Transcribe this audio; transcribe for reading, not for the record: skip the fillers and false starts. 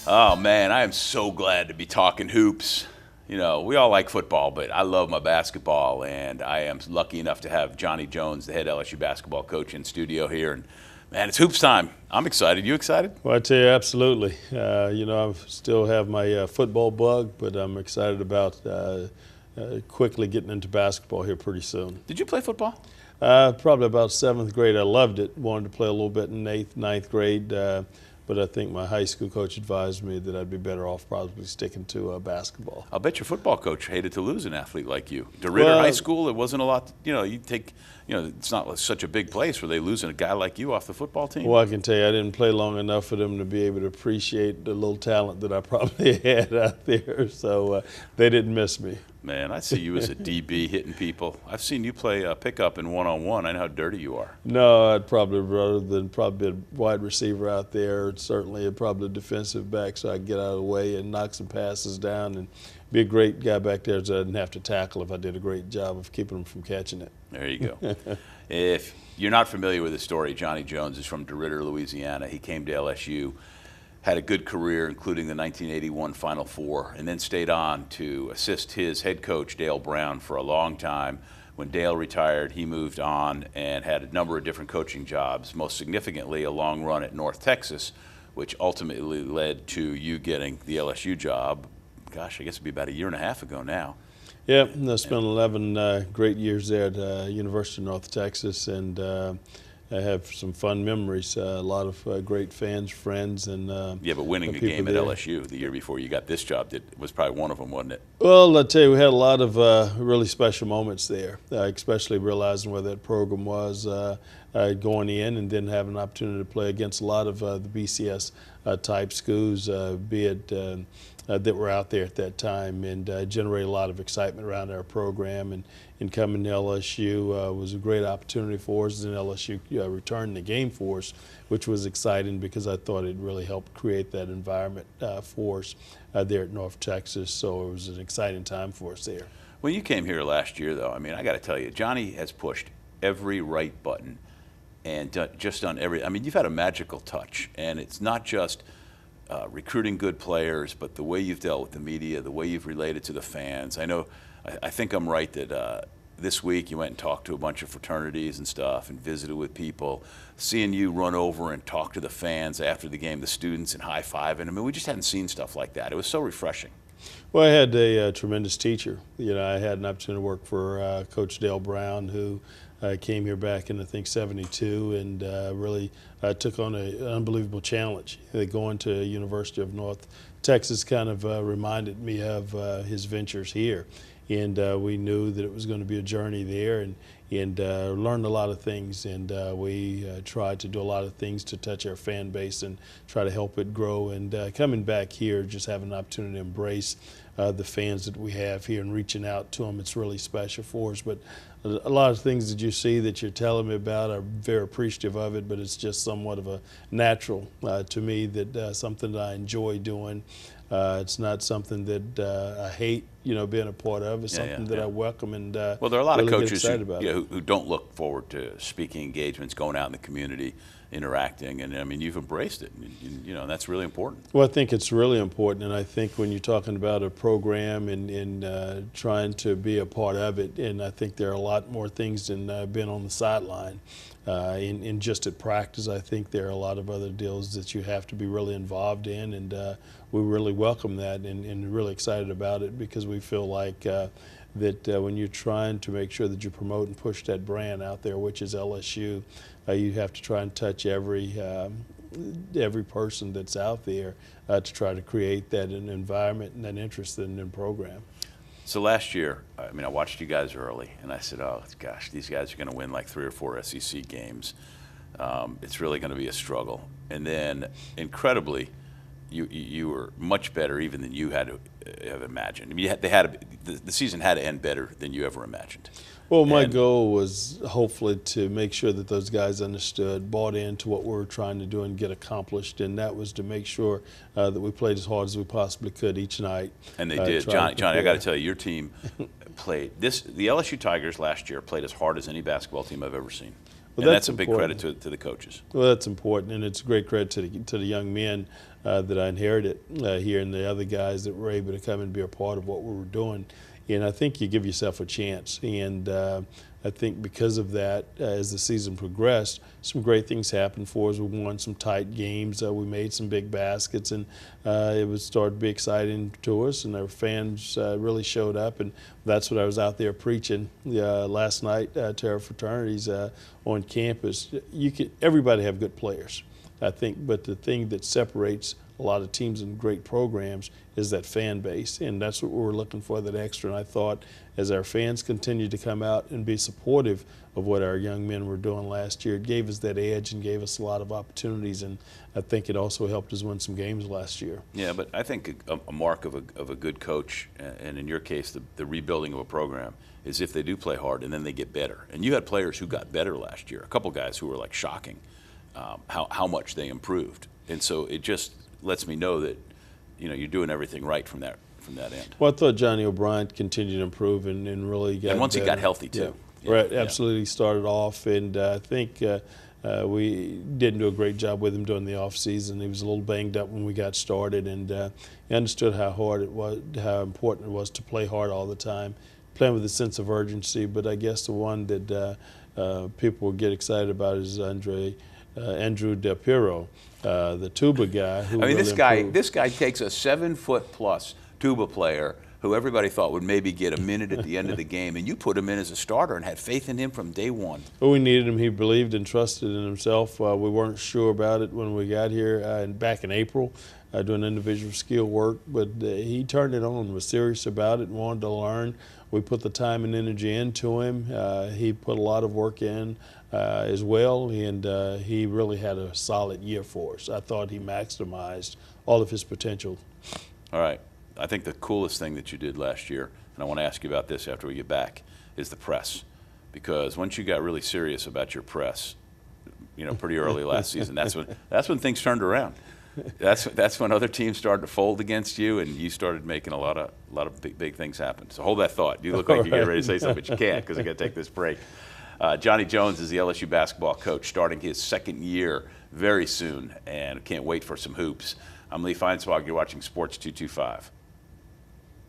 Oh, man, I am so glad to be talking hoops. You know, we all like football, but I love my basketball, and I am lucky enough to have Johnny Jones, the head LSU basketball coach, in studio here. And, man, it's hoops time. I'm excited. You excited? Well, I tell you, absolutely. I still have my football bug, but I'm excited about quickly getting into basketball here pretty soon. Did you play football? Probably about seventh grade. I loved it. Wanted to play a little bit in eighth, ninth grade. But I think my high school coach advised me that I'd be better off probably sticking to basketball. I'll bet your football coach hated to lose an athlete like you. DeRidder High School, it wasn't a lot, it's not such a big place where they losing a guy like you off the football team. Well, I can tell you, I didn't play long enough for them to be able to appreciate the little talent that I probably had out there. So they didn't miss me. Man, I see you as a DB hitting people. I've seen you play pickup in one-on-one. I know how dirty you are. No, I'd probably rather than probably a wide receiver out there. Certainly, probably a defensive back, so I could get out of the way and knock some passes down and be a great guy back there, so I didn't have to tackle if I did a great job of keeping them from catching it. There you go. If you're not familiar with the story, Johnny Jones is from DeRidder, Louisiana. He came to LSU. Had a good career, including the 1981 Final Four, and then stayed on to assist his head coach, Dale Brown, for a long time. When Dale retired, he moved on and had a number of different coaching jobs, most significantly a long run at North Texas, which ultimately led to you getting the LSU job. Gosh, I guess it'd be about a year and a half ago now. Yeah, I spent 11 great years there at University of North Texas, and I have some fun memories. A lot of great fans, friends, and yeah, but winning a game at LSU the year before you got this job was probably one of them, wasn't it? Well, I tell you, we had a lot of really special moments there, especially realizing where that program was going in, and then having an opportunity to play against a lot of the BCS type schools, be it that were out there at that time, and generate a lot of excitement around our program. And coming to LSU was a great opportunity for us, and LSU returned the game for us, which was exciting because I thought it really helped create that environment for us there at North Texas. So it was an exciting time for us there. When you came here last year, though, I mean, I got to tell you, Johnny has pushed every right button and just done every. I mean, you've had a magical touch, and it's not just recruiting good players, but the way you've dealt with the media, the way you've related to the fans. I think I'm right that this week you went and talked to a bunch of fraternities and stuff and visited with people. Seeing you run over and talk to the fans after the game, the students, and high-fiving. I mean, we just hadn't seen stuff like that. It was so refreshing. Well, I had a tremendous teacher. I had an opportunity to work for Coach Dale Brown, who came here back in, I think, '72, and really took on an unbelievable challenge. Going to University of North Texas kind of reminded me of his ventures here. And we knew that it was going to be a journey there, and learned a lot of things. And we tried to do a lot of things to touch our fan base and try to help it grow. And coming back here, just having an opportunity to embrace the fans that we have here and reaching out to them, it's really special for us. But a lot of things that you see that you're telling me about, are very appreciative of it, but it's just somewhat of a natural to me, that something that I enjoy doing. It's not something that I hate, being a part of. It's something that I welcome, and well, there are a lot really of coaches who don't look forward to speaking engagements, going out in the community, interacting, and I mean, you've embraced it, and that's really important. Well, I think it's really important, and I think when you're talking about a program and trying to be a part of it, and I think there are a lot more things than being on the sideline. In just at practice, I think there are a lot of other deals that you have to be really involved in, and we really welcome that and really excited about it, because we feel like that when you're trying to make sure that you promote and push that brand out there, which is LSU, you have to try and touch every person that's out there to try to create that environment and that interest in the program. So last year, I mean, I watched you guys early, and I said, oh, gosh, these guys are going to win like 3 or 4 SEC games. It's really going to be a struggle. And then, incredibly, you were much better even than you had to have imagined. I mean, the season had to end better than you ever imagined. Well, my goal was hopefully to make sure that those guys understood, bought into what we were trying to do and get accomplished, and that was to make sure that we played as hard as we possibly could each night. And they did. Johnny, I got to tell you, your team played. The LSU Tigers last year played as hard as any basketball team I've ever seen. And that's a big credit to the coaches. Well, that's important, and it's a great credit to the young men that I inherited here, and the other guys that were able to come and be a part of what we were doing. And I think you give yourself a chance, and I think because of that, as the season progressed, some great things happened for us. We won some tight games. We made some big baskets, and it was started to be exciting to us, and our fans really showed up, and that's what I was out there preaching last night to our fraternities on campus. Everybody have good players, I think, but the thing that separates a lot of teams and great programs is that fan base, and that's what we were looking for, that extra. And I thought as our fans continued to come out and be supportive of what our young men were doing last year, it gave us that edge and gave us a lot of opportunities, and I think it also helped us win some games last year. Yeah, but I think a mark of a good coach, and in your case, the rebuilding of a program, is if they do play hard and then they get better. And you had players who got better last year, a couple guys who were like shocking how much they improved. And so it just lets me know that you're doing everything right from that end. Well, I thought Johnny O'Brien continued to improve and really got. And once better. He got healthy too. Yeah. Right, absolutely started off, and I think we didn't do a great job with him during the off season. He was a little banged up when we got started, and he understood how hard it was, how important it was to play hard all the time, playing with a sense of urgency. But I guess the one that people will get excited about is Andrew DePiro, the tuba guy. Who I mean, really this guy takes a 7-foot-plus tuba player who everybody thought would maybe get a minute at the end of the game, and you put him in as a starter and had faith in him from day one. Well, we needed him. He believed and trusted in himself. We weren't sure about it when we got here back in April doing individual skill work, but he turned it on, was serious about it, and wanted to learn. We put the time and energy into him. He put a lot of work in as well, and he really had a solid year for us. I thought he maximized all of his potential. All right. I think the coolest thing that you did last year, and I want to ask you about this after we get back, is the press. Because once you got really serious about your press, pretty early last season, that's when things turned around. That's when other teams started to fold against you, and you started making a lot of big things happen. So hold that thought. You look like you're getting ready to say something, but you can't because I got to take this break. Johnny Jones is the LSU basketball coach, starting his second year very soon, and can't wait for some hoops. I'm Lee Feinswag. You're watching Sports 225.